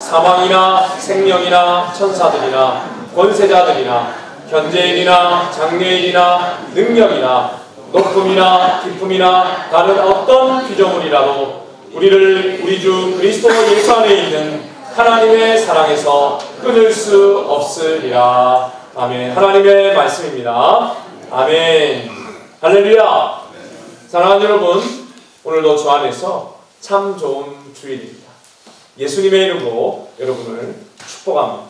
사망이나 생명이나 천사들이나 권세자들이나 현재인이나 장래인이나 능력이나 높음이나 깊음이나 다른 어떤 피조물이라도 우리를 우리 주 그리스도 예수 안에 있는 하나님의 사랑에서 끊을 수 없으리라. 아멘. 하나님의 말씀입니다. 아멘. 할렐루야. 사랑하는 여러분, 오늘도 주 안에서 참 좋은 주일입니다. 예수님의 이름으로 여러분을 축복합니다.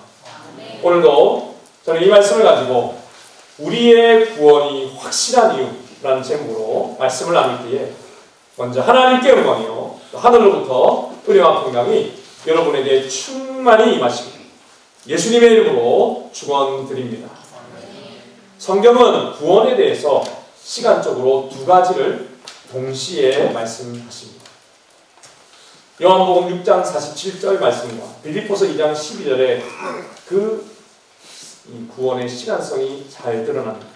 오늘도 저는 이 말씀을 가지고 우리의 구원이 확실한 이유라는 제목으로 말씀을 나눌 때에 먼저 하나님께 영광이요 하늘로부터 은혜와 평강이 여러분에게 충만히 임하시고 예수님의 이름으로 축원드립니다. 성경은 구원에 대해서 시간적으로 두 가지를 동시에 말씀하십니다. 요한복음 6장 47절 말씀과 빌립보서 2장 12절에 이 구원의 시간성이 잘 드러납니다.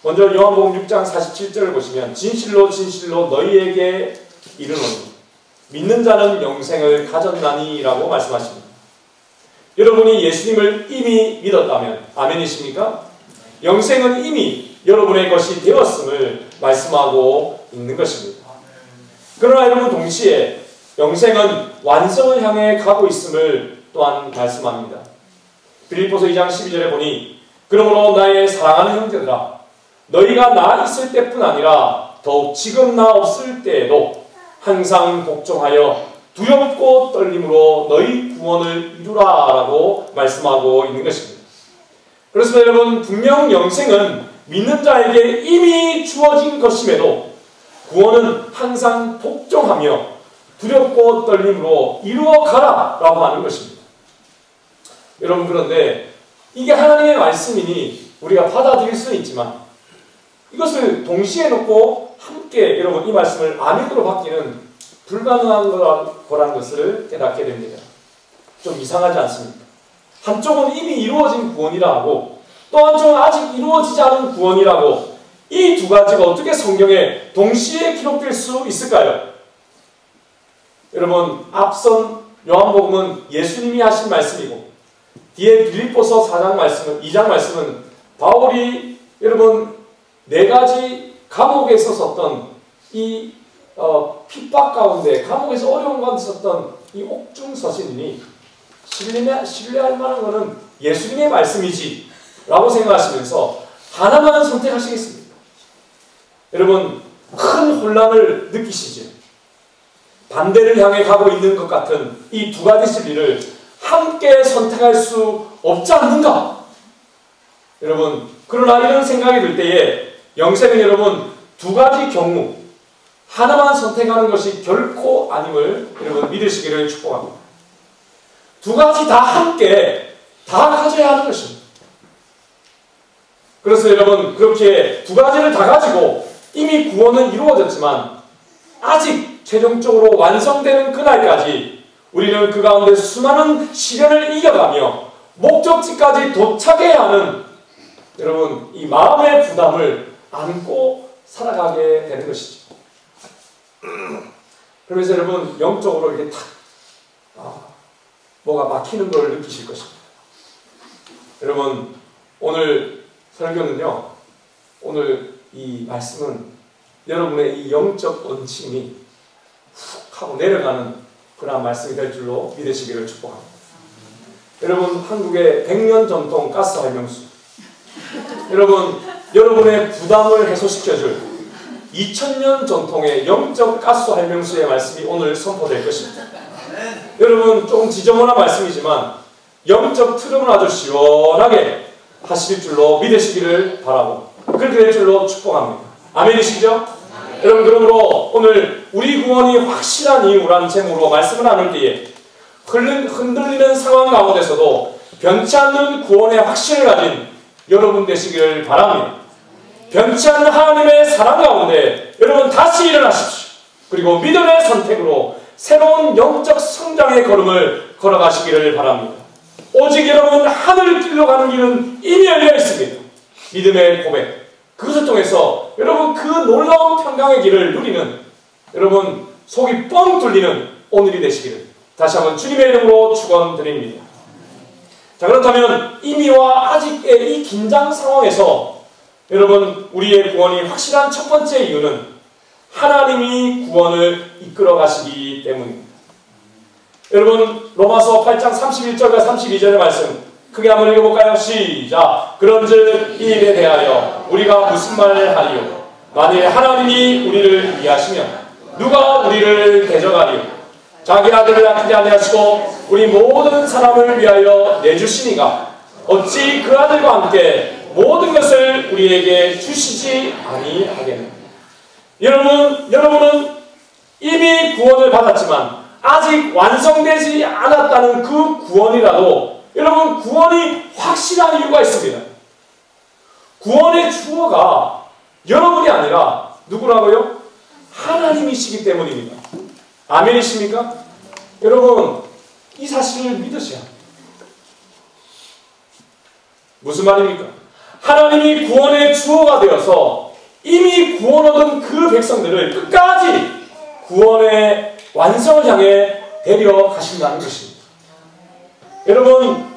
먼저 요한복음 6장 47절을 보시면 진실로 진실로 너희에게 이르노니 믿는 자는 영생을 가졌나니 라고 말씀하십니다. 여러분이 예수님을 이미 믿었다면 아멘이십니까? 영생은 이미 여러분의 것이 되었음을 말씀하고 있는 것입니다. 그러나 여러분 동시에 영생은 완성을 향해 가고 있음을 또한 말씀합니다. 빌립보서 2장 12절에 보니 그러므로 나의 사랑하는 형제들아 너희가 나 있을 때뿐 아니라 더욱 지금 나 없을 때에도 항상 복종하여 두렵고 떨림으로 너희 구원을 이루라 라고 말씀하고 있는 것입니다. 그래서 여러분 분명 영생은 믿는 자에게 이미 주어진 것임에도 구원은 항상 복종하며 두렵고 떨림으로 이루어가라 라고 하는 것입니다. 여러분 그런데 이게 하나님의 말씀이니 우리가 받아들일 수는 있지만 이것을 동시에 놓고 함께 여러분 이 말씀을 아멘으로 받기는 불가능한 거라는 것을 깨닫게 됩니다. 좀 이상하지 않습니까? 한쪽은 이미 이루어진 구원이라 하고 또 한쪽은 아직 이루어지지 않은 구원이라고 이 두 가지가 어떻게 성경에 동시에 기록될 수 있을까요? 여러분 앞선 요한복음은 예수님이 하신 말씀이고 뒤에 빌립보서 2장 말씀은 바울이 여러분 네 가지 감옥에서 썼던 이 핍박 가운데 감옥에서 어려운 가운데 썼던 이 옥중서신이니 신뢰할 만한 것은 예수님의 말씀이지 라고 생각하시면서 하나만 선택하시겠습니다. 여러분 큰 혼란을 느끼시죠? 반대를 향해 가고 있는 것 같은 이 두 가지 진리를 함께 선택할 수 없지 않는가? 여러분 그러나 이런 생각이 들 때에 영생은 여러분 두 가지 경우 하나만 선택하는 것이 결코 아님을 여러분 믿으시기를 축복합니다. 두 가지 다 함께 다 가져야 하는 것입니다. 그래서 여러분 그렇게 두 가지를 다 가지고 이미 구원은 이루어졌지만 아직 최종적으로 완성되는 그날까지 우리는 그 가운데 수많은 시련을 이겨가며 목적지까지 도착해야 하는 여러분 이 마음의 부담을 안고 살아가게 되는 것이죠. 그러면서 여러분 영적으로 이렇게 탁 뭐가 막히는 걸 느끼실 것입니다. 여러분 오늘 설교는요, 오늘 이 말씀은 여러분의 이 영적 원침이 훅 하고 내려가는 그런 말씀이 될 줄로 믿으시기를 축복합니다. 여러분 한국의 100년 전통 가스 발명수 여러분 여러분의 부담을 해소시켜줄 2000년 전통의 영적 가스 발명수의 말씀이 오늘 선포될 것입니다. 여러분 조금 지저분한 말씀이지만 영적 트름을 아주 시원하게 하실 줄로 믿으시기를 바라고 그렇게 될 줄로 축복합니다. 아멘이시죠? 여러분 그러므로 오늘 우리 구원이 확실한 이유라는 제목으로 말씀을 나눌 때에 흔들리는 상황 가운데서도 변치 않는 구원의 확신을 가진 여러분 되시기를 바랍니다. 변치 않는 하나님의 사랑 가운데 여러분 다시 일어나십시오. 그리고 믿음의 선택으로 새로운 영적 성장의 걸음을 걸어가시기를 바랍니다. 오직 여러분 하늘길로 가는 길은 이미 열려 있습니다. 믿음의 고백 그것을 통해서 여러분 그 놀라운 평강의 길을 누리는 여러분 속이 뻥 뚫리는 오늘이 되시기를 다시 한번 주님의 이름으로 축원드립니다. 자, 그렇다면 이미와 아직의 이 긴장 상황에서 여러분 우리의 구원이 확실한 첫 번째 이유는 하나님이 구원을 이끌어 가시기 때문입니다. 여러분 로마서 8장 31절과 32절의 말씀 크게 한번 읽어볼까요? 시작! 그런즉 이 일에 대하여 우리가 무슨 말을 하리요? 만일 하나님이 우리를 위하시면 누가 우리를 대적하리요? 자기 아들을 아끼지 아니하시고 우리 모든 사람을 위하여 내주시니가 어찌 그 아들과 함께 모든 것을 우리에게 주시지 아니하겠느냐. 여러분은 이미 구원을 받았지만 아직 완성되지 않았다는 그 구원이라도 여러분 구원이 확실한 이유가 있습니다. 구원의 주어가 여러분이 아니라 누구라고요? 하나님이시기 때문입니다. 아멘이십니까? 여러분 이 사실을 믿으셔야 합니다. 무슨 말입니까? 하나님이 구원의 주어가 되어서 이미 구원 얻은 그 백성들을 끝까지 구원의 완성을 향해 데려가신다는 것입니다. 여러분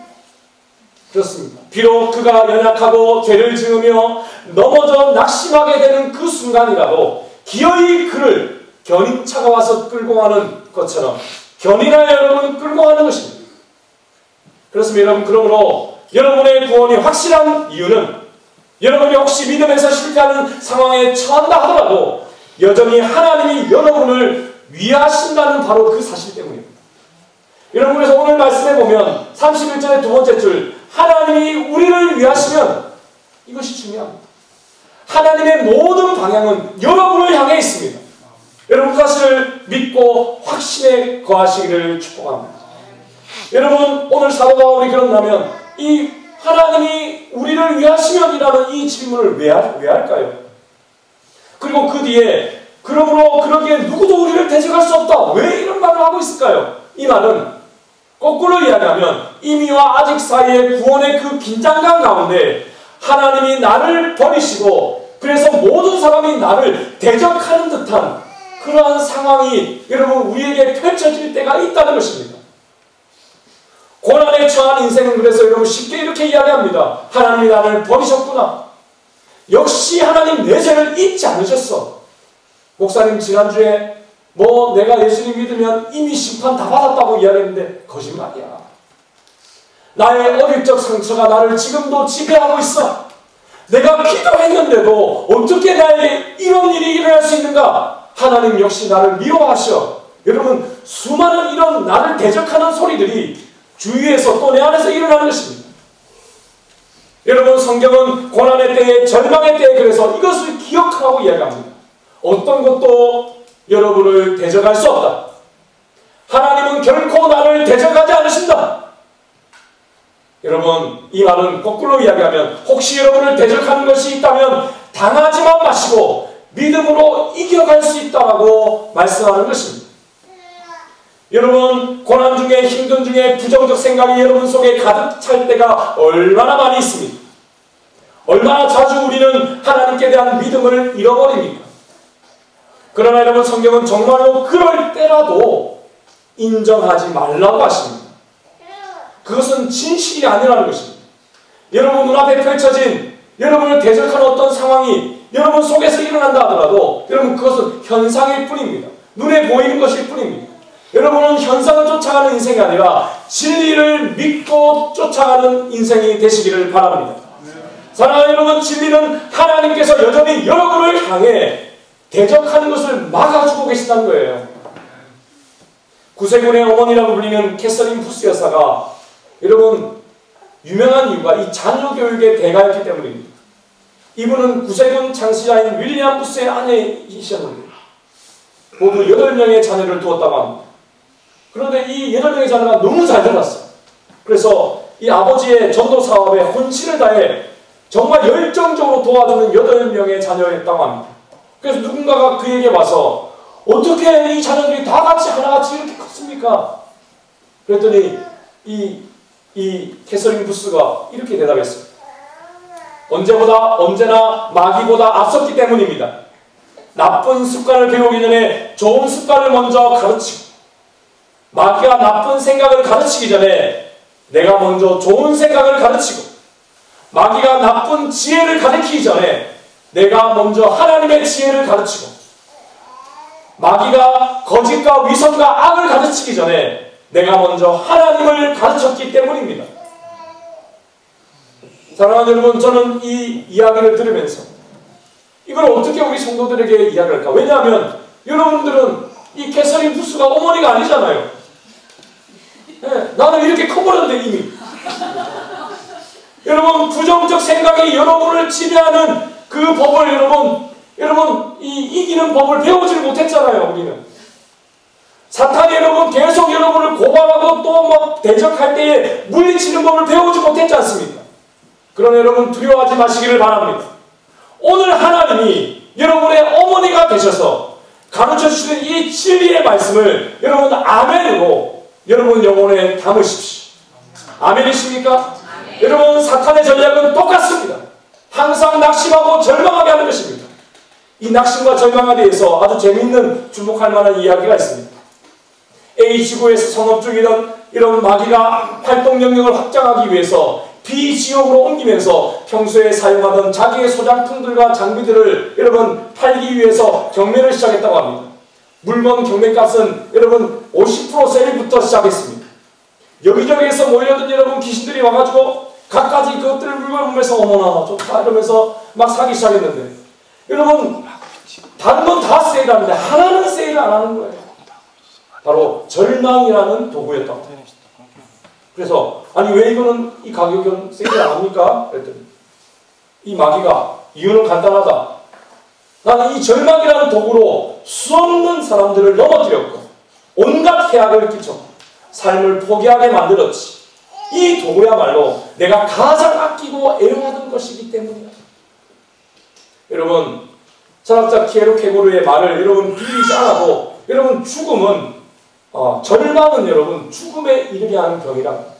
그렇습니다. 비록 그가 연약하고 죄를 지으며 넘어져 낙심하게 되는 그 순간이라도 기어이 그를 견인차가 와서 끌고 가는 것처럼 견인하여 여러분 끌고 가는 것입니다. 그렇습니다. 여러분 그러므로 여러분의 구원이 확실한 이유는 여러분이 혹시 믿음에서 실패하는 상황에 처한다 하더라도 여전히 하나님이 여러분을 위하신다는 바로 그 사실 때문입니다. 여러분 그래서 오늘 말씀해 보면 31절의 두 번째 줄 하나님이 우리를 위하시면 이것이 중요합니다. 하나님의 모든 방향은 여러분을 향해 있습니다. 여러분 그 사실을 믿고 확신에 거하시기를 축복합니다. 여러분 오늘 사도 바울이 그런다면 이 하나님이 우리를 위하시면이라는 이 질문을 왜 할까요? 그리고 그 뒤에 그러므로 그러기에 누구도 우리를 대적할 수 없다. 왜 이런 말을 하고 있을까요? 이 말은 거꾸로 이야기하면 이미와 아직 사이의 구원의 그 긴장감 가운데 하나님이 나를 버리시고 그래서 모든 사람이 나를 대적하는 듯한 그러한 상황이 여러분 우리에게 펼쳐질 때가 있다는 것입니다. 고난에 처한 인생은 그래서 여러분 쉽게 이렇게 이야기합니다. 하나님이 나를 버리셨구나. 역시 하나님 내 죄를 잊지 않으셨어. 목사님 지난주에 내가 예수님 믿으면 이미 심판 다 받았다고 이야기했는데 거짓말이야. 나의 어릴 적 상처가 나를 지금도 지배하고 있어. 내가 기도했는데도 어떻게 나에게 이런 일이 일어날 수 있는가? 하나님 역시 나를 미워하셔. 여러분 수많은 이런 나를 대적하는 소리들이 주위에서 또 내 안에서 일어나는 것입니다. 여러분 성경은 고난의 때에 절망의 때에 그래서 이것을 기억하라고 이야기합니다. 어떤 것도 여러분을 대적할 수 없다. 하나님은 결코 나를 대적하지 않으신다. 여러분 이 말은 거꾸로 이야기하면 혹시 여러분을 대적하는 것이 있다면 당하지만 마시고 믿음으로 이겨갈 수 있다고 말씀하는 것입니다. 여러분 고난 중에 힘든 중에 부정적 생각이 여러분 속에 가득 찰 때가 얼마나 많이 있습니까? 얼마나 자주 우리는 하나님께 대한 믿음을 잃어버립니까? 그러나 여러분 성경은 정말로 그럴 때라도 인정하지 말라고 하십니다. 그것은 진실이 아니라는 것입니다. 여러분 눈앞에 펼쳐진 여러분을 대적하는 어떤 상황이 여러분 속에서 일어난다 하더라도 여러분 그것은 현상일 뿐입니다. 눈에 보이는 것일 뿐입니다. 여러분은 현상을 쫓아가는 인생이 아니라 진리를 믿고 쫓아가는 인생이 되시기를 바랍니다. 사랑하는 여러분 진리는 하나님께서 여전히 여러분을 향해 대적하는 것을 막아주고 계신다는 거예요. 구세군의 어머니라고 불리는 캐서린 푸스 여사가 여러분 유명한 이유가 이 자녀 교육의 대가였기 때문입니다. 이분은 구세군 창시자인 윌리엄 푸스의 아내이셨는데 모두 8명의 자녀를 두었다고 합니다. 그런데 이 8명의 자녀가 너무 잘 자랐어요. 그래서 이 아버지의 전도 사업에 혼신을 다해 정말 열정적으로 도와주는 8명의 자녀였다고 합니다. 그래서 누군가가 그에게 와서 어떻게 이 자녀들이 다 같이 하나같이 이렇게 컸습니까? 그랬더니 이 캐서린 부스가 이렇게 대답했어요. 언제나 마귀보다 앞섰기 때문입니다. 나쁜 습관을 배우기 전에 좋은 습관을 먼저 가르치고 마귀가 나쁜 생각을 가르치기 전에 내가 먼저 좋은 생각을 가르치고, 마귀가 나쁜 지혜를 가르치기 전에 내가 먼저 하나님의 지혜를 가르치고, 마귀가 거짓과 위선과 악을 가르치기 전에 내가 먼저 하나님을 가르쳤기 때문입니다. 사랑하는 여러분, 저는 이 이야기를 들으면서 이걸 어떻게 우리 성도들에게 이야기할까? 왜냐하면 여러분들은 이 캐서린 부스가 어머니가 아니잖아요. 네, 나는 이렇게 커버렸는데 이미. 여러분, 부정적 생각이 여러분을 지배하는 그 법을 여러분 이기는 법을 배우지를 못했잖아요. 우리는 사탄이 여러분 계속 여러분을 고발하고 또 막 대적할 때에 물리치는 법을 배우지 못했지 않습니까? 그러나 여러분 두려워하지 마시기를 바랍니다. 오늘 하나님이 여러분의 어머니가 되셔서 가르쳐 주시는 이 진리의 말씀을 여러분 아멘으로 여러분 영혼에 담으십시오. 아멘이십니까? 아멘. 여러분, 사탄의 전략은 똑같습니다. 항상 낙심하고 절망하게 하는 것입니다. 이 낙심과 절망에 대해서 아주 재미있는 주목할 만한 이야기가 있습니다. A지구에서 성업 중이던 이런 마귀가 활동 영역을 확장하기 위해서 B지역으로 옮기면서 평소에 사용하던 자기의 소장품들과 장비들을 여러분 팔기 위해서 경매를 시작했다고 합니다. 물건 경매값은 여러분 50% 세일부터 시작했습니다. 여기저기에서 모여든 여러분 귀신들이 와가지고 각가지 그것들을 물건을 보면서 어머나 좋다 이러면서 막 사기 시작했는데, 여러분 다른 건 다 세일하는데 하나는 세일을 안 하는 거예요. 바로 절망이라는 도구였다고. 그래서 아니 왜 이거는 이 가격은 세일을 안 합니까? 그랬더니 이 마귀가 이유는 간단하다. 나는 이 절망이라는 도구로 수없는 사람들을 넘어뜨렸고 온갖 해악을 끼쳤고 삶을 포기하게 만들었지. 이 도구야말로 내가 가장 아끼고 애용하던 것이기 때문이야. 여러분, 철학자 키에로 케고르의 말을 여러분 빌리지 않아도 여러분 죽음은 절망은 여러분 죽음에 이르게 하는 병이란 거죠.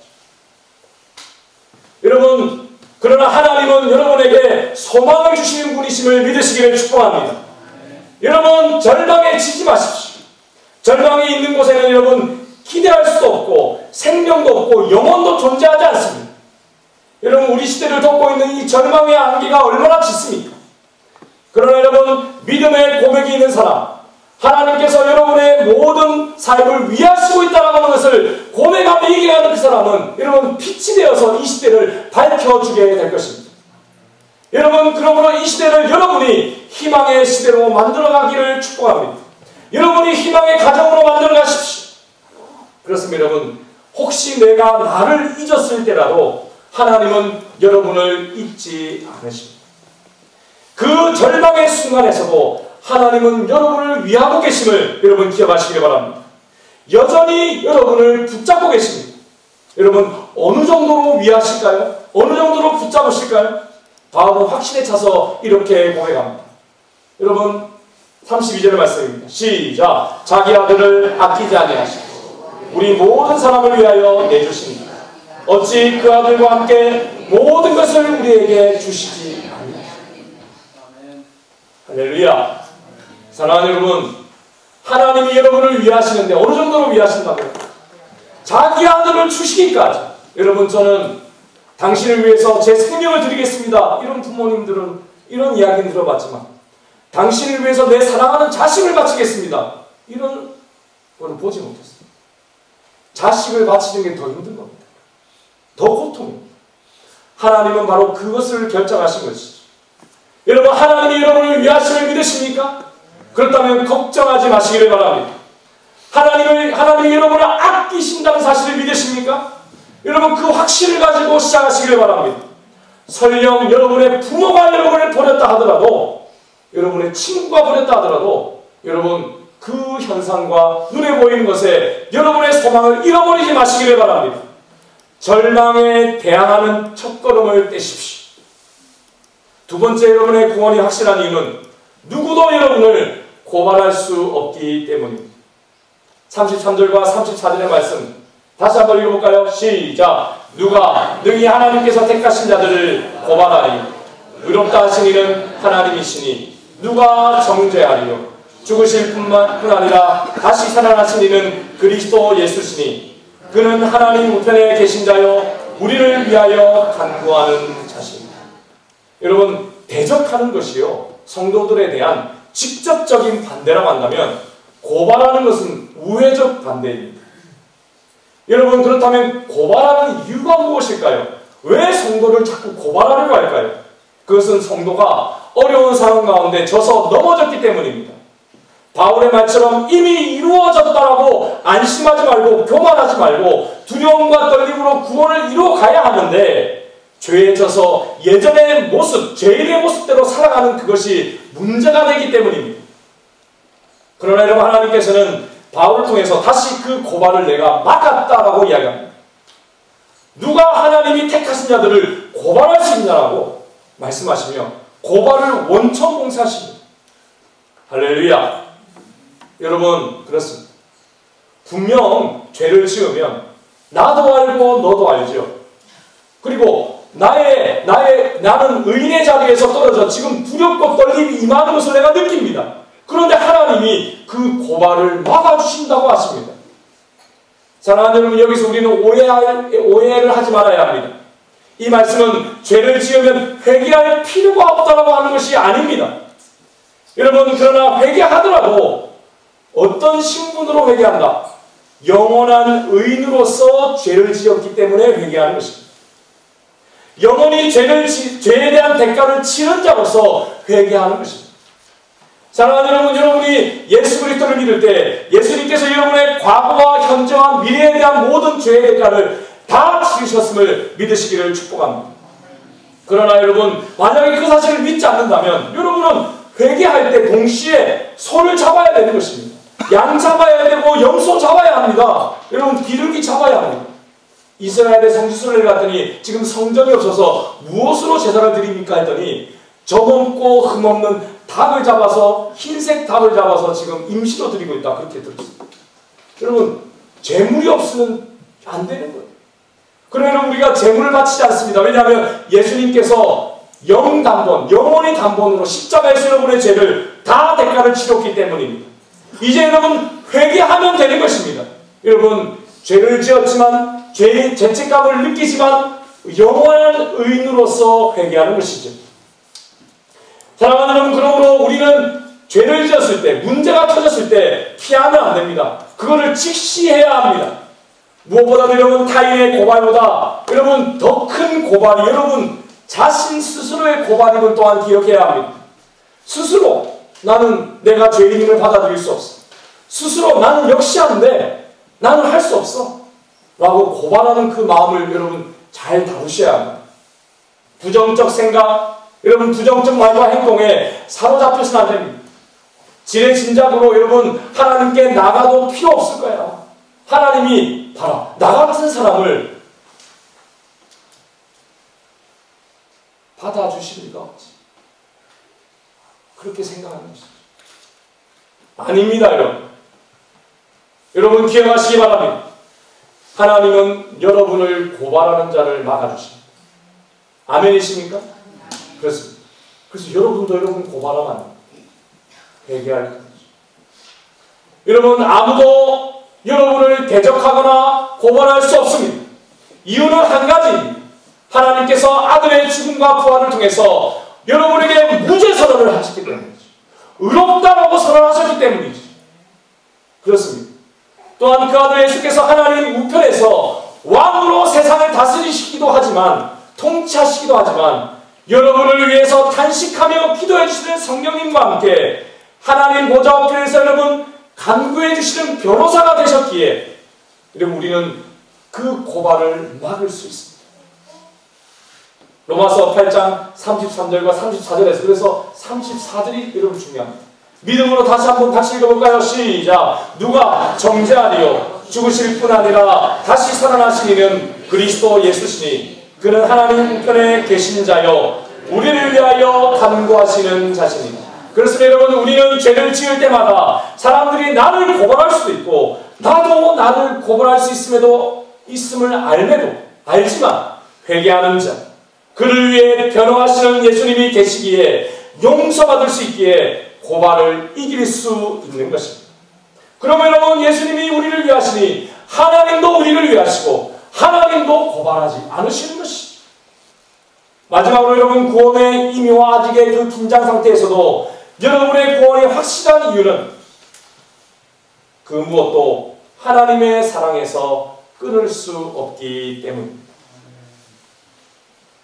여러분, 그러나 하나님은 여러분에게 소망을 주시는 분이심을 믿으시기를 축복합니다. 여러분, 절망에 지지 마십시오. 절망이 있는 곳에는 여러분 기대할 수도 없고 생명도 없고 영혼도 존재하지 않습니다. 여러분, 우리 시대를 덮고 있는 이 절망의 안개가 얼마나 짙습니까? 그러나 여러분, 믿음의 고백이 있는 사람, 하나님께서 여러분의 모든 삶을 위하시고 있다는 것을 고백하며 얘기하는 그 사람은 여러분 빛이 되어서 이 시대를 밝혀주게 될 것입니다. 여러분, 그러므로 이 시대를 여러분이 희망의 시대로 만들어가기를 축복합니다. 여러분이 희망의 가정으로 만들어 가십시오. 그렇습니다. 여러분, 혹시 내가 나를 잊었을 때라도 하나님은 여러분을 잊지 않으십니다. 그 절망의 순간에서도 하나님은 여러분을 위하고 계심을 여러분 기억하시길 바랍니다. 여전히 여러분을 붙잡고 계십니다. 여러분, 어느 정도로 위하실까요? 어느 정도로 붙잡으실까요? 바울은 확신에 차서 이렇게 고백합니다. 여러분, 32절의 말씀입니다. 시작. 자기 아들을 아끼지 아니하시고 우리 모든 사람을 위하여 내주십니다. 어찌 그 아들과 함께 모든 것을 우리에게 주시지 않으시고. 할렐루야. 사랑하는 여러분, 하나님이 여러분을 위하시는데 어느 정도로 위하신다고요? 자기 아들을 주시기까지. 여러분, 저는 당신을 위해서 제 생명을 드리겠습니다. 이런 부모님들은 이런 이야기는 들어봤지만 당신을 위해서 내 사랑하는 자식을 바치겠습니다. 이런 거는 보지 못했어요. 자식을 바치는 게 더 힘든 겁니다. 더 고통입니다. 하나님은 바로 그것을 결정하신 것이죠. 여러분, 하나님이 여러분을 위하심을 믿으십니까? 그렇다면 걱정하지 마시기를 바랍니다. 하나님이 여러분을 아끼신다는 사실을 믿으십니까? 여러분, 그 확신을 가지고 시작하시기를 바랍니다. 설령 여러분의 부모가 여러분을 버렸다 하더라도, 여러분의 친구가 버렸다 하더라도, 여러분 그 현상과 눈에 보이는 것에 여러분의 소망을 잃어버리지 마시기를 바랍니다. 절망에 대항하는 첫걸음을 떼십시오. 두 번째, 여러분의 구원이 확실한 이유는 누구도 여러분을 고발할 수 없기 때문입니다. 33절과 34절의 말씀 다시 한번 읽어볼까요? 시작. 누가 능히 하나님께서 택하신 자들을 고발하리. 의롭다 하신 이는 하나님이시니 누가 정죄하리요. 죽으실 뿐만 아니라 다시 살아나신 이는 그리스도 예수시니 그는 하나님 우편에 계신 자요 우리를 위하여 간구하는 자십니다. 여러분, 대적하는 것이요 성도들에 대한 직접적인 반대라고 한다면 고발하는 것은 우회적 반대입니다. 여러분, 그렇다면 고발하는 이유가 무엇일까요? 왜 성도를 자꾸 고발하려고 할까요? 그것은 성도가 어려운 상황 가운데 져서 넘어졌기 때문입니다. 바울의 말처럼 이미 이루어졌다라고 안심하지 말고 교만하지 말고 두려움과 떨림으로 구원을 이루어 가야 하는데 죄에 져서 예전의 모습, 죄인의 모습대로 살아가는 그것이 문제가 되기 때문입니다. 그러나 여러분, 하나님께서는 바울을 통해서 다시 그 고발을 내가 막았다라고 이야기합니다. 누가 하나님이 택하신 자들을 고발할 수 있냐라고 말씀하시며 고발을 원천 봉쇄하십니다. 할렐루야. 여러분, 그렇습니다. 분명 죄를 지으면 나도 알고 너도 알죠. 그리고 나는 의인의 자리에서 떨어져 지금 두렵고 떨림이 임하는 것을 내가 느낍니다. 그런데 하나님이 그 고발을 막아주신다고 하십니다. 사랑하는 여러분, 여기서 우리는 오해를 하지 말아야 합니다. 이 말씀은 죄를 지으면 회개할 필요가 없다고 하는 것이 아닙니다. 여러분, 그러나 회개하더라도 어떤 신분으로 회개한다? 영원한 의인으로서 죄를 지었기 때문에 회개하는 것입니다. 영원히 죄에 대한 대가를 치른 자로서 회개하는 것입니다. 사랑하는 여러분, 여러분이 예수 그리스도를 믿을 때 예수님께서 여러분의 과거와 현재와 미래에 대한 모든 죄의 대가를 다 치르셨음을 믿으시기를 축복합니다. 그러나 여러분, 만약에 그 사실을 믿지 않는다면 여러분은 회개할 때 동시에 소를 잡아야 되는 것입니다. 양 잡아야 되고 염소 잡아야 합니다. 여러분, 기름기 잡아야 합니다. 이스라엘의 성지순례를 갔더니 지금 성전이 없어서 무엇으로 제사를 드립니까 했더니 점없고 흠없는 닭을 잡아서, 흰색 닭을 잡아서 지금 임시로 드리고 있다, 그렇게 들었습니다. 여러분, 재물이 없으면 안 되는 거예요. 그러면 우리가 재물을 바치지 않습니다. 왜냐하면 예수님께서 영단번, 영원히 단번으로 십자가에서 여러분의 죄를 다 대가를 치렀기 때문입니다. 이제 여러분 회개하면 되는 것입니다. 여러분, 죄를 지었지만 죄의 죄책감을 느끼지만 영원한 의인으로서 회개하는 것이죠. 사랑하는 여러분, 그러므로 우리는 죄를 지었을 때, 문제가 터졌을 때 피하면 안 됩니다. 그거를 직시해야 합니다. 무엇보다도 여러분, 타인의 고발보다 여러분 더 큰 고발이 여러분 자신 스스로의 고발임을 또한 기억해야 합니다. 스스로 나는 내가 죄인임을 받아들일 수 없어. 스스로 나는 역시 안 돼. 나는 할 수 없어. 라고 고발하는 그 마음을 여러분 잘 다루셔야 합니다. 부정적 생각, 여러분 부정적 말과 행동에 사로잡혀서는 안 됩니다. 지레짐작으로 여러분 하나님께 나가도 필요 없을 거예요. 하나님이 봐라, 나 같은 사람을 받아주실 리가 없지. 그렇게 생각하는 것이죠. 아닙니다, 여러분. 여러분 기억하시기 바랍니다. 하나님은 여러분을 고발하는 자를 막아주십니다. 아멘이십니까? 그렇습니다. 그래서 여러분도 여러분 고발하면 안 됩니다. 회개할 거죠. 여러분, 아무도 여러분을 대적하거나 고발할 수 없습니다. 이유는 한 가지입니다. 하나님께서 아들의 죽음과 부활을 통해서 여러분에게 무죄 선언을 하셨기 때문이죠. 의롭다라고 선언하셨기 때문이죠. 그렇습니다. 또한 그 아들 예수께서 하나님 우편에서 왕으로 세상을 다스리시기도 하지만, 통치하시기도 하지만, 여러분을 위해서 탄식하며 기도해 주시는 성령님과 함께 하나님 보좌 앞에서 여러분 간구해 주시는 변호사가 되셨기에 여러분 우리는 그 고발을 막을 수 있습니다. 로마서 8장 33절과 34절에서, 그래서 34절이 여러분 중요합니다. 믿음으로 다시 한번 같이 읽어볼까요? 시작. 누가 정죄하리요 죽으실 뿐 아니라 다시 살아나신 이는 그리스도 예수시니 그는 하나님 우편에 계신 자요 우리를 위하여 간구하시는 자신입니다. 그래서 여러분, 우리는 죄를 지을 때마다 사람들이 나를 고발할 수도 있고 나도 나를 고발할 수 있음을 알지만 회개하는 자, 그를 위해 변호하시는 예수님이 계시기에, 용서받을 수 있기에 고발을 이길 수 있는 것입니다. 그러면 여러분, 예수님이 우리를 위하시니 하나님도 우리를 위하시고 하나님도 고발하지 않으시는 것이죠. 마지막으로 여러분, 구원의 임의와 아직의 그 긴장 상태에서도 여러분의 구원이 확실한 이유는 그 무엇도 하나님의 사랑에서 끊을 수 없기 때문입니다.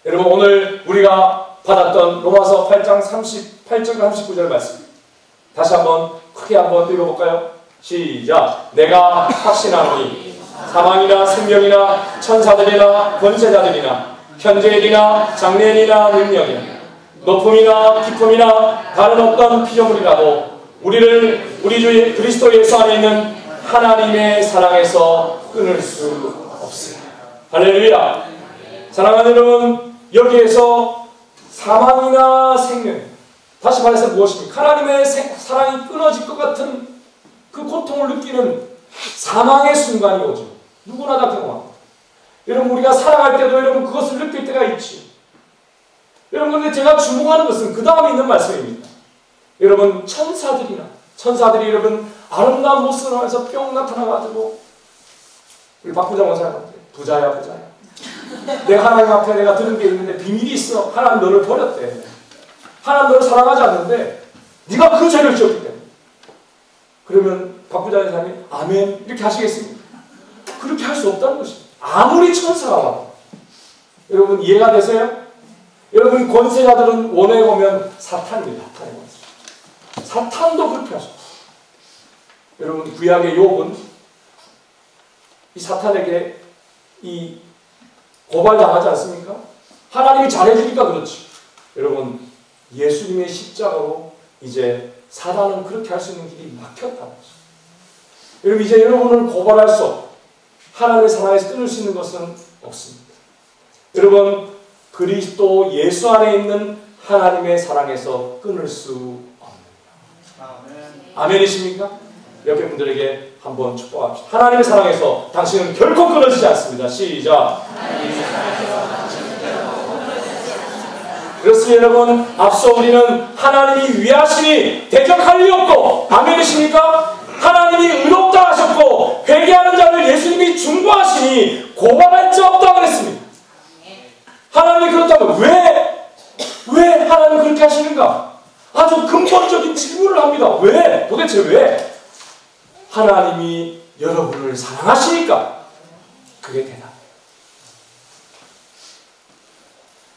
여러분, 오늘 우리가 받았던 로마서 8장 38절 39절 말씀 다시 한번 크게 한번 읽어볼까요? 시작. 내가 확신하노니 사망이나 생명이나 천사들이나 권세자들이나 현재일이나 장래일이나 능력이나 높음이나 깊음이나 다른 어떤 피조물이라도 우리를 우리 주 그리스도 예수 안에 있는 하나님의 사랑에서 끊을 수 없습니다. 할렐루야. 사랑하는 여러분, 여기에서 사망이나 생명, 다시 말해서 무엇입니까? 하나님의 사랑이 끊어질 것 같은 그 고통을 느끼는 사망의 순간이 오죠. 누구나 다 경험합니다. 여러분, 우리가 살아갈 때도 여러분 그것을 느낄 때가 있지. 여러분, 그런데 제가 주목하는 것은 그 다음에 있는 말씀입니다. 여러분, 천사들이 여러분 아름다운 모습을 하면서 뿅 나타나가지고, 우리 박 부장 원사님한테 부자야. 내가 하나님 앞에 내가 들은 게 있는데 비밀이 있어. 하나님 너를 버렸대. 하나님 너를 사랑하지 않는데 네가 그 죄를 지었기 때문에. 그러면 박 부장 원사님이 아멘 이렇게 하시겠습니까? 그렇게 할 수 없다는 것입니다. 아무리 천사가 와도. 여러분, 이해가 되세요? 여러분, 권세자들은 원에 보면 사탄입니다. 사탄도 그렇게 하셨어요. 여러분, 구약의 욥은 이 사탄에게 이 고발당하지 않습니까? 하나님이 잘해주니까 그렇지. 여러분, 예수님의 십자가로 이제 사단은 그렇게 할 수 있는 길이 막혔다는 거죠. 여러분, 이제 여러분을 고발할 수 없고 하나님의 사랑에서 끊을 수 있는 것은 없습니다. 여러분, 그리스도 예수 안에 있는 하나님의 사랑에서 끊을 수 없습니다. 아멘이십니까? 옆에 분들에게 한번 축복합시다. 하나님의 사랑에서 당신은 결코 끊어지지 않습니다. 시작. 그렇습니다. 여러분, 앞서 우리는 하나님이 위하시니 대적할 리 없고, 아멘이십니까? 하나님이 의롭다 하셨고 회개하는 자를 예수님이 중보하시니 고발할 자 없다고 그랬습니다. 하나님이 그렇다면 왜 하나님이 그렇게 하시는가? 아주 근본적인 질문을 합니다. 왜? 도대체 왜? 하나님이 여러분을 사랑하시니까. 그게 대답이에요.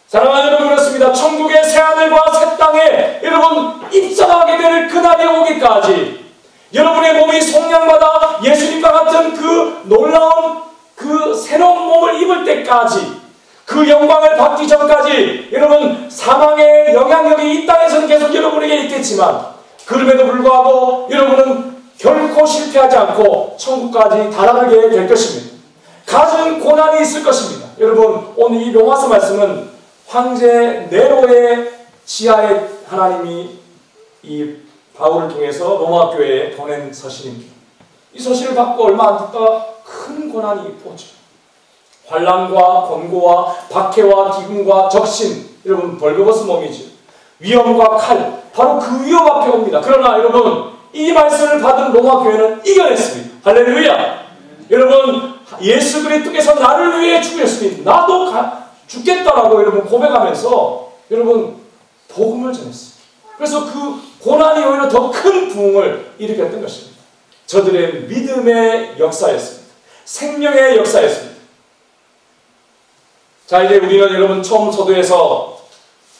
사랑하는 여러분, 그렇습니다. 천국의 새하늘과 새 땅에 여러분 입성하게 될 그날이 오기까지 여러분의 몸이 속량받아 예수님과 같은 그 놀라운 그 새로운 몸을 입을 때까지, 그 영광을 받기 전까지 여러분 사망의 영향력이 이 땅에서는 계속 여러분에게 있겠지만, 그럼에도 불구하고 여러분은 결코 실패하지 않고 천국까지 달아나게 될 것입니다. 가진 고난이 있을 것입니다. 여러분, 오늘 이 로마서 말씀은 황제 네로의 지하에 하나님이 이 바울을 통해서 로마 교회에 보낸 서신입니다. 이 서신을 받고 얼마 안 됐다가 큰 고난이 오죠. 환난과 권고와 박해와 기근과 적신, 여러분 벌거벗은 몸이죠. 위험과 칼, 바로 그 위험 앞에 옵니다. 그러나 여러분, 이 말씀을 받은 로마 교회는 이겨냈습니다. 할렐루야! 여러분, 예수 그리스도께서 나를 위해 죽으셨으니 나도 죽겠다라고 여러분 고백하면서 여러분 복음을 전했습니다. 그래서 그 고난이 오히려 더 큰 부흥을 일으켰던 것입니다. 저들의 믿음의 역사였습니다. 생명의 역사였습니다. 자, 이제 우리는 여러분 처음 서두에서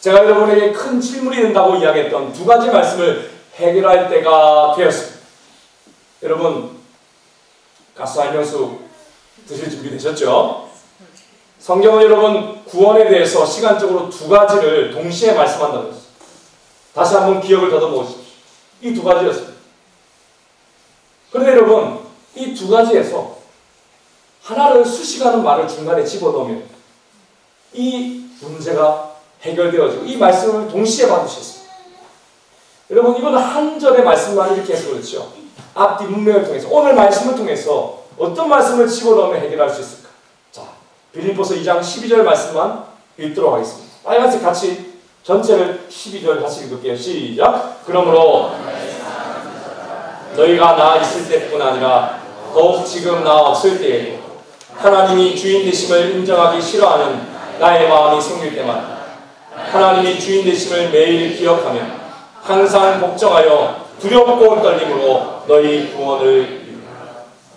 제가 여러분에게 큰 질문이 된다고 이야기했던 두 가지 말씀을 해결할 때가 되었습니다. 여러분, 가스 알명수 드실 준비 되셨죠? 성경은 여러분 구원에 대해서 시간적으로 두 가지를 동시에 말씀한다고 했습니다. 다시 한번 기억을 더듬어보십시오. 이 두 가지였습니다. 그런데 여러분, 이 두 가지에서 하나를 수식하는 말을 중간에 집어넣으면 이 문제가 해결되어지고 이 말씀을 동시에 받으셨습니다. 여러분, 이건 한 절의 말씀만 이렇게 해서 그렇죠. 앞뒤 문맥을 통해서 오늘 말씀을 통해서 어떤 말씀을 집어넣으면 해결할 수 있을까? 자, 빌립보서 2장 12절 말씀만 읽도록 하겠습니다. 빨간색 같이 전체를 12절 같이 읽을게요. 시작. 그러므로 너희가 나 있을 때뿐 아니라 더욱 지금 나 없을 때에도 하나님이 주인 되심을 인정하기 싫어하는 나의 마음이 생길 때마다 하나님이 주인 되심을 매일 기억하며 항상 복종하여 두렵고 떨림으로 너희 구원을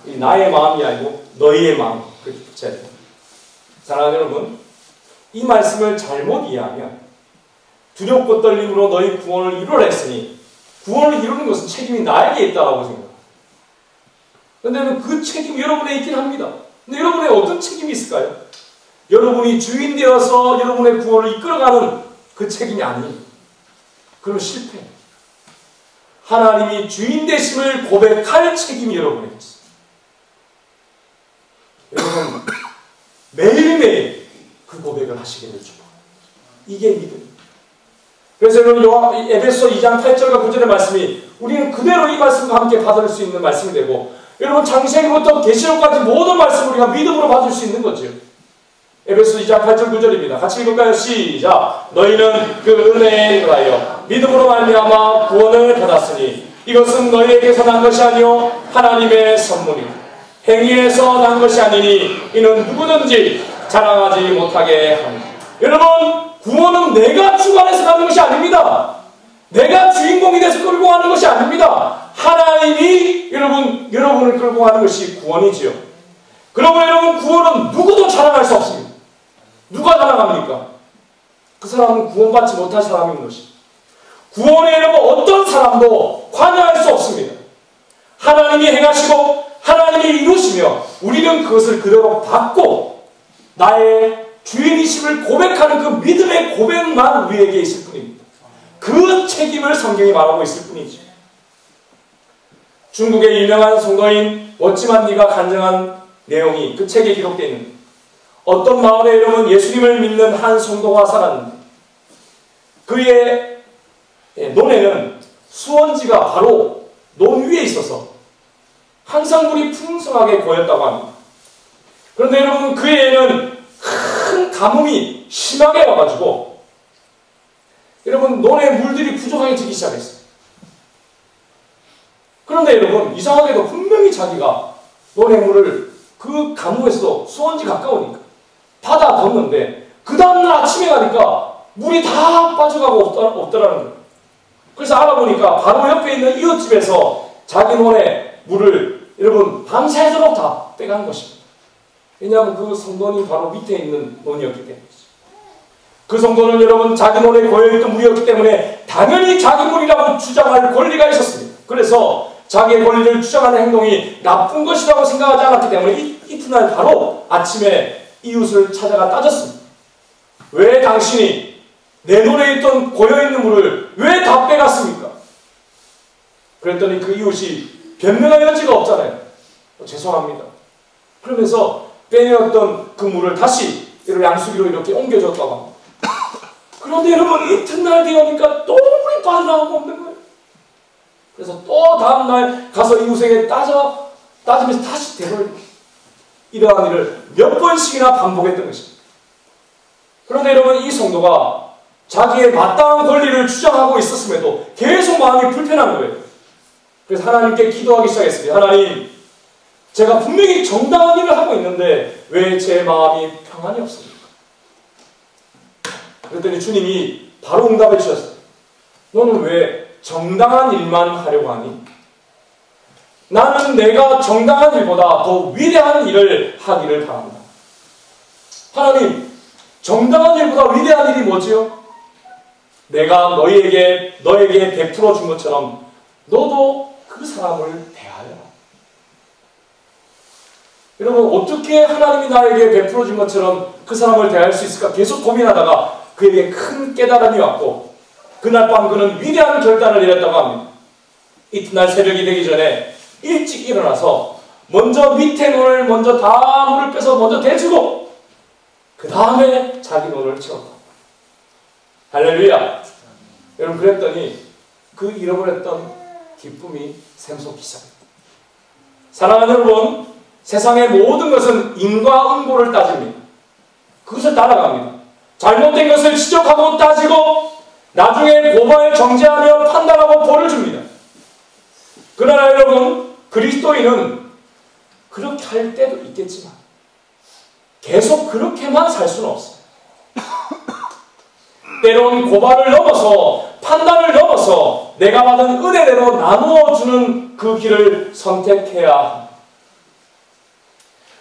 이루라. 나의 마음이 아니고 너희의 마음, 그렇게 붙여야 됩니다. 사랑하는 여러분, 이 말씀을 잘못 이해하면 두렵고 떨림으로 너희 구원을 이루라 했으니 구원을 이루는 것은 책임이 나에게 있다고 생각합니다. 그런데 그 책임이 여러분에 있긴 합니다. 근데 여러분의 어떤 책임이 있을까요? 여러분이 주인 되어서 여러분의 구원을 이끌어가는 그 책임이 아니에요. 그러면 실패해요. 하나님이 주인 되심을 고백할 책임이 여러분에게 있어요. 여러분 매일매일 그 고백을 하시기를 축복합니다. 이게 믿음입니다. 그래서 여러분 에베소 2장 8절과 9절의 말씀이 우리는 그대로 이 말씀과 함께 받을 수 있는 말씀이 되고 여러분 창세기부터 계시록까지 모든 말씀을 우리가 믿음으로 받을 수 있는 거죠. 에베소 2장 8절 9절입니다. 같이 읽을까요? 시작! 너희는 그 은혜에 의하여 믿음으로 말미암아 구원을 받았으니 이것은 너희에게서 난 것이 아니요 하나님의 선물이다. 행위에서 난 것이 아니니 이는 누구든지 자랑하지 못하게 합니다. 여러분 구원은 내가 주관해서 가는 것이 아닙니다. 내가 주인공이 돼서 끌고 가는 것이 아닙니다. 하나님이 여러분을 끌고 가는 것이 구원이지요. 그러면 여러분 구원은 누구도 자랑할 수 없습니다. 누가 자랑합니까? 그 사람은 구원받지 못할 사람인 것이. 구원에 여러분 어떤 사람도 관여할 수 없습니다. 하나님이 행하시고 하나님이 이루시며 우리는 그것을 그대로 받고 나의 주인이심을 고백하는 그 믿음의 고백만 우리에게 있을 뿐입니다. 그 책임을 성경이 말하고 있을 뿐이죠. 중국의 유명한 성도인 워치만니가 간증한 내용이 그 책에 기록되어 있는데 어떤 마을에 여러분 예수님을 믿는 한 성도가 살았는데 그의 논에는 수원지가 바로 논 위에 있어서 항상 물이 풍성하게 고였다고 합니다. 그런데 여러분 그 애는 큰 가뭄이 심하게 와가지고 여러분 논에 물들이 부족해지기 시작했어요. 그런데 여러분 이상하게도 분명히 자기가 논의 물을 그 가뭄에서도 수원지 가까우니까 받아 뒀는데 그 다음날 아침에 가니까 물이 다 빠져가고 없더라는 거예요. 그래서 알아보니까 바로 옆에 있는 이웃집에서 자기 논의 물을 여러분 밤새도록 다 빼간 것입니다. 왜냐하면 그 성도는 바로 밑에 있는 논이었기 때문이죠. 그 성도는 여러분 자기 논에 고여있던 물이었기 때문에 당연히 자기 물이라고 주장할 권리가 있었습니다. 그래서 자기의 권리를 주장하는 행동이 나쁜 것이라고 생각하지 않았기 때문에 이튿날 바로 아침에 이웃을 찾아가 따졌습니다. 왜 당신이 내 논에 있던 고여있는 물을 왜 다 빼갔습니까? 그랬더니 그 이웃이 변명할 여지가 없잖아요. 죄송합니다. 그러면서 빼내었던 그 물을 다시 양수기로 이렇게 옮겨줬다고 합니다. 그런데 여러분 이튿날 되니까 또 물이 빠져나오고 없는 거예요. 그래서 또 다음날 가서 이웃에게 따지면서 다시 되돌리고 이러한 일을 몇 번씩이나 반복했던 것입니다. 그런데 여러분 이 성도가 자기의 마땅한 권리를 주장하고 있었음에도 계속 마음이 불편한 거예요. 그래서 하나님께 기도하기 시작했습니다. 하나님, 제가 분명히 정당한 일을 하고 있는데 왜 제 마음이 평안이 없습니까? 그랬더니 주님이 바로 응답해 주셨어요. 너는 왜 정당한 일만 하려고 하니? 나는 내가 정당한 일보다 더 위대한 일을 하기를 바랍니다. 하나님, 정당한 일보다 위대한 일이 뭐지요? 내가 너에게 베풀어 준 것처럼 너도 그 사람을 대하여라. 여러분 어떻게 하나님이 나에게 베풀어 준 것처럼 그 사람을 대할 수 있을까? 계속 고민하다가 그에게 큰 깨달음이 왔고 그날 밤 그는 위대한 결단을 내렸다고 합니다. 이튿날 새벽이 되기 전에 일찍 일어나서 먼저 밑에 논을 다 물을 빼서 먼저 대주고 그 다음에 자기 논을 채웠다. 할렐루야. 여러분 그랬더니 그 잃어버렸던 기쁨이 샘솟기 시작합니다. 사랑하는 여러분, 세상의 모든 것은 인과응보를 따집니다. 그것을 따라갑니다. 잘못된 것을 지적하고 따지고 나중에 고발 정죄하며 판단하고 벌을 줍니다. 그러나 여러분, 그리스도인은 그렇게 할 때도 있겠지만 계속 그렇게만 살 수는 없어요. 때론 고발을 넘어서, 판단을 넘어서 내가 받은 은혜대로 나누어주는 그 길을 선택해야 합니다.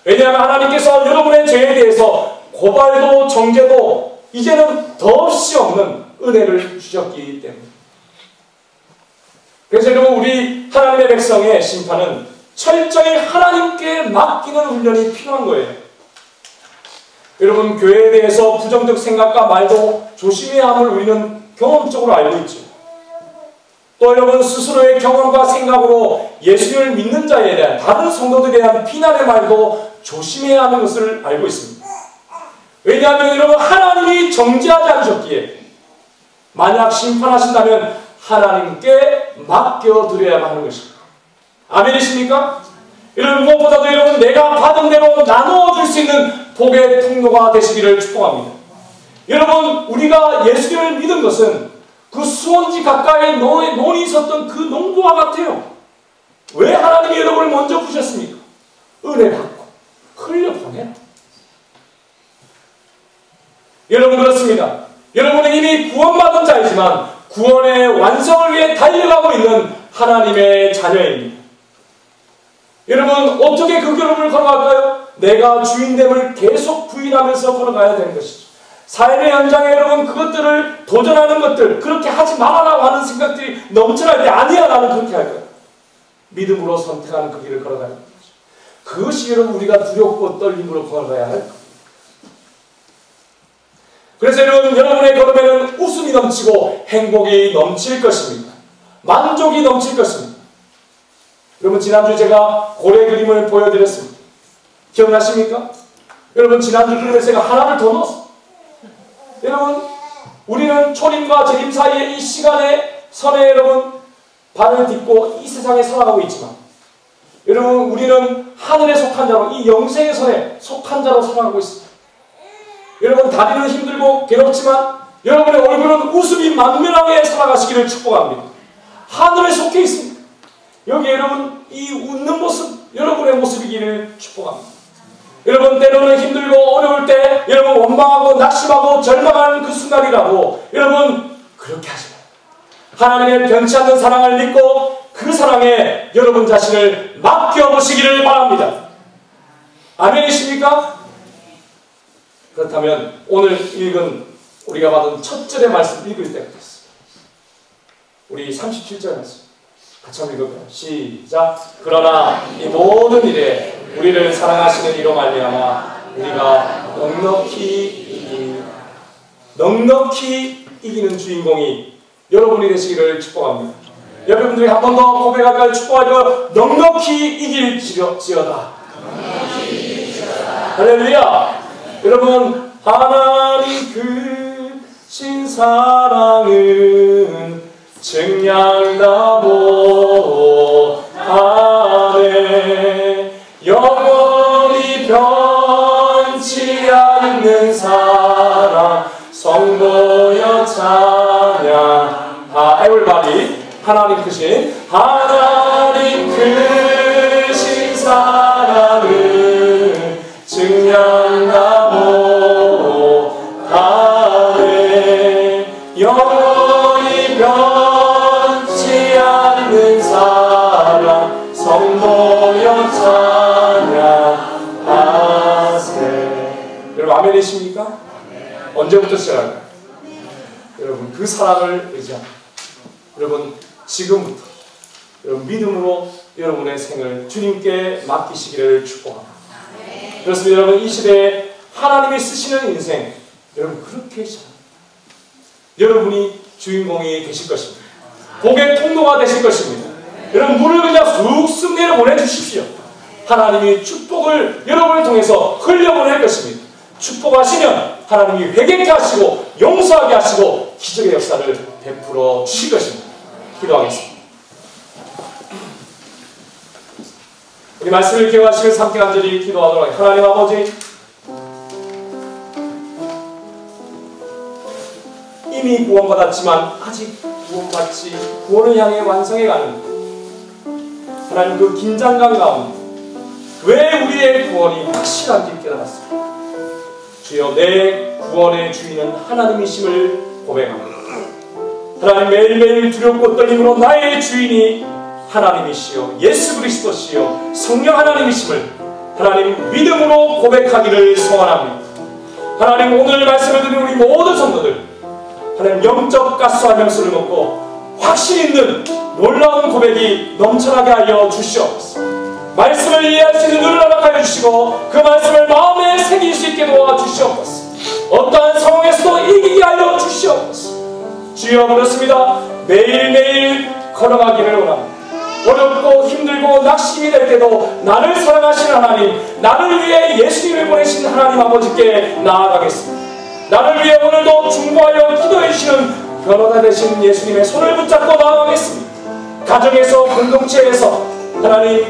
왜냐하면 하나님께서 여러분의 죄에 대해서 고발도 정죄도 이제는 더없이 없는 은혜를 주셨기 때문에. 그래서 여러분, 우리 하나님의 백성의 심판은 철저히 하나님께 맡기는 훈련이 필요한 거예요. 여러분, 교회에 대해서 부정적 생각과 말도 조심해야 함을 우리는 경험적으로 알고 있죠. 또 여러분, 스스로의 경험과 생각으로 예수님을 믿는 자에 대한, 다른 성도들에 대한 비난의 말도 조심해야 하는 것을 알고 있습니다. 왜냐하면 여러분, 하나님이 정죄하지 않으셨기에 만약 심판하신다면 하나님께 맡겨드려야만 하는 것입니다. 아멘이십니까? 여러분, 무엇보다도 여러분, 내가 받은 대로 나누어 줄 수 있는 복의 통로가 되시기를 축복합니다. 여러분, 우리가 예수님을 믿은 것은 그 수원지 가까이에 논이 있었던 그 농부와 같아요. 왜 하나님이 여러분을 먼저 부셨습니까? 은혜 받고 흘려보내라. 여러분, 그렇습니다. 여러분은 이미 구원받은 자이지만 구원의 완성을 위해 달려가고 있는 하나님의 자녀입니다. 여러분, 어떻게 그 걸음을 걸어갈까요? 내가 주인됨을 계속 부인하면서 걸어가야 되는 것이죠. 삶의 현장에 여러분, 그것들을 도전하는 것들, 그렇게 하지 말아라고 하는 생각들이 넘쳐날 때, 아니야, 나는 그렇게 할 거야. 믿음으로 선택하는 그 길을 걸어가는 거죠. 그것이 여러분, 우리가 두렵고 떨림으로 걸어가야 할 것. 그래서 여러분, 여러분의 걸음에는 웃음이 넘치고 행복이 넘칠 것입니다. 만족이 넘칠 것입니다. 여러분, 지난주 제가 고래 그림을 보여드렸습니다. 기억나십니까? 여러분, 지난주 그림에 제가 하나를 더 넣었어요. 여러분, 우리는 초림과 재림 사이의 이 시간의 선에 여러분 발을 딛고 이 세상에 살아가고 있지만, 여러분, 우리는 하늘에 속한 자로, 이 영생의 선에 속한 자로 살아가고 있습니다. 여러분, 다리는 힘들고 괴롭지만 여러분의 얼굴은 웃음이 만면하게 살아가시기를 축복합니다. 하늘에 속해 있습니다. 여기 여러분, 이 웃는 모습, 여러분의 모습이기를 축복합니다. 여러분, 때로는 힘들고 어려울 때 여러분 원망하고 낙심하고 절망하는 그 순간이라도 여러분, 그렇게 하지 마세요. 하나님의 변치 않는 사랑을 믿고 그 사랑에 여러분 자신을 맡겨보시기를 바랍니다. 아멘이십니까? 그렇다면 오늘 읽은, 우리가 받은 첫 절의 말씀 읽을 때가 됐습니다. 우리 37절 말씀 같이 한번 읽어볼까요? 시작. 그러나 이 모든 일에 우리를 사랑하시는 이로 말미암아 우리가 넉넉히 이기는 주인공이 여러분이 되시기를 축복합니다. 여러분들이 한 번 더 고백할까요? 축복할까요? 넉넉히 이길지어다. 할렐루야. 여러분, 하나님 크신 사랑은 증량나보 하네. 영원히 변치 않는 사랑 성도여 찬양. everybody. 하나님 크신 사랑은 증량나보 하네. 영원히 변치 않는 사랑 성도여 찬양하세. 여러분, 아멘이십니까? 언제부터 시작할까요? 여러분, 그 사랑을 의지합니다. 여러분, 지금부터 여러분 믿음으로 여러분의 생을 주님께 맡기시기를 축복합니다. 그렇습니다. 여러분, 이 시대에 하나님이 쓰시는 인생, 여러분 그렇게 시작합니다. 여러분이 주인공이 되실 것입니다. 복의 통로가 되실 것입니다. 여러분, 물을 그냥 쑥쑥 내려 보내주십시오. 하나님이 축복을 여러분을 통해서 흘려보낼 것입니다. 축복하시면 하나님이 회개케 하시고 용서하게 하시고 기적의 역사를 베풀어 주실 것입니다. 기도하겠습니다. 우리 말씀을 기억하시면서 함께 간절히 기도하도록 하겠습니다. 하나님 아버지, 이 이미 구원받았지만 아직 구원을 향해 완성해가는 하나님 그 긴장감 가운데 왜 우리의 구원이 확실한지 깨달았습니다. 주여, 내 구원의 주인은 하나님이심을 고백합니다. 하나님, 매일매일 두렵고 떨림으로 나의 주인이 하나님이시여 예수 그리스도시여 성령 하나님이심을 하나님 믿음으로 고백하기를 소원합니다. 하나님, 오늘 말씀을 듣는 우리 모든 성도들 하나님 영적 가스와 명수를 먹고 확신 있는 놀라운 고백이 넘쳐나게 하여 주시옵소서. 말씀을 이해할 수 있는 눈을 허락하여 주시고 그 말씀을 마음에 새길 수 있게 도와주시옵소서. 어떠한 상황에서도 이기게 하여 주시옵소서. 주여, 그렇습니다. 매일매일 걸어가기를 원합니다. 어렵고 힘들고 낙심이 될 때도 나를 사랑하시는 하나님, 나를 위해 예수님을 보내신 하나님 아버지께 나아가겠습니다. 나를 위해 오늘도 중보하여 기도해 주시는 변호사 되신 예수님의 손을 붙잡고 나아가겠습니다. 가정에서, 공동체에서 하나님,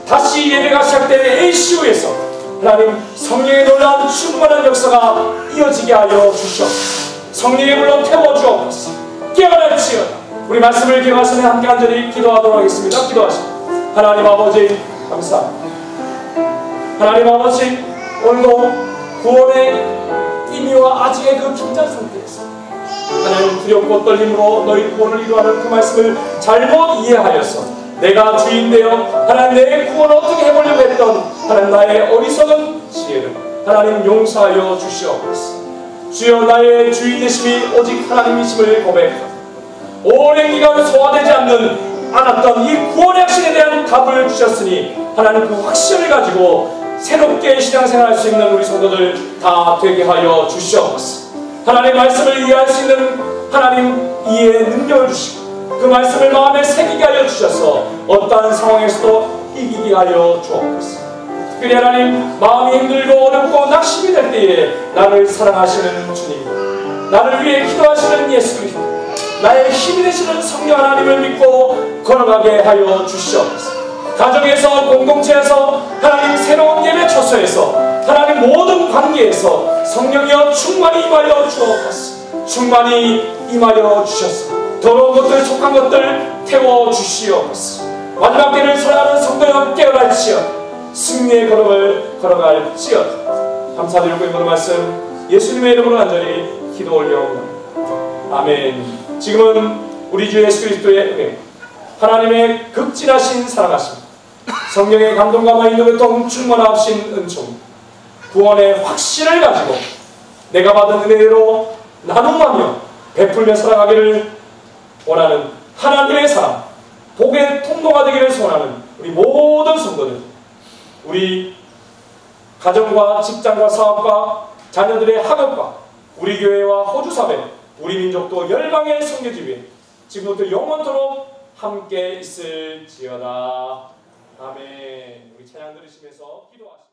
다시 예배가 시작된 ACU에서 하나님 성령의 놀라운 충만한 역사가 이어지게 하여 주시옵소서. 성령의 불로 태워주옵소서. 깨어날지어다. 우리 말씀을 기억하시며 함께 간절히 기도하도록 하겠습니다. 기도하십니다. 하나님 아버지, 감사합니다. 하나님 아버지, 오늘도 구원의 의미와 아직의 그 긴장 상태에서 하나님 두렵고 떨림으로 너희 구원을 이루하는 그 말씀을 잘못 이해하여서 내가 주인되어 하나님 내 구원을 어떻게 해보려고 했던 하나님 나의 어리석은 지혜를 하나님 용서하여 주시옵소서. 주여, 나의 주인 되심이 오직 하나님이심을 고백하고 오랜 기간 소화되지 않았던 이 구원의 확신에 대한 답을 주셨으니 하나님 그 확신을 가지고 새롭게 신앙생활할 수 있는 우리 성도들 다 되게 하여 주시옵소서. 하나님의 말씀을 이해할 수 있는 하나님 이해의 능력을 주시고 그 말씀을 마음에 새기게 하여 주셔서 어떠한 상황에서도 이기게 하여 주옵소서. 특별히 하나님, 마음이 힘들고 어렵고 낙심이 될 때에 나를 사랑하시는 주님, 나를 위해 기도하시는 예수 그리스도, 나의 힘이 되시는 성령 하나님을 믿고 걸어가게 하여 주시옵소서. 가정에서, 공동체에서, 하나님 새로운 예배 처소에서, 하나님 모든 관계에서 성령이여 충만히 임하여 주옵소서. 충만히 임하여 주셔서 더러운 것들, 속한 것들 태워주시옵소서. 마지막 때를 사랑하는 성도여 깨어날지어다. 승리의 걸음을 걸어갈지어다. 감사드리고 이 모든 말씀 예수님의 이름으로 간절히 기도 올려옵니다. 아멘. 지금은 우리 주 예수 그리스도의 은혜, 하나님의 극진하신 사랑하심, 성령의 감동과 인도교통 충만하신 은총, 구원의 확신을 가지고 내가 받은 은혜로 나눔하며 베풀며 살아가기를 원하는 하나님의 사람, 복의 통로가 되기를 소원하는 우리 모든 성도들, 우리 가정과 직장과 사업과 자녀들의 학업과 우리 교회와 호주사회, 우리 민족도 열방의 성교지 위에 지금부터 영원토록 함께 있을지어다. 아멘. 우리 찬양 들으시면서 기도하십시다.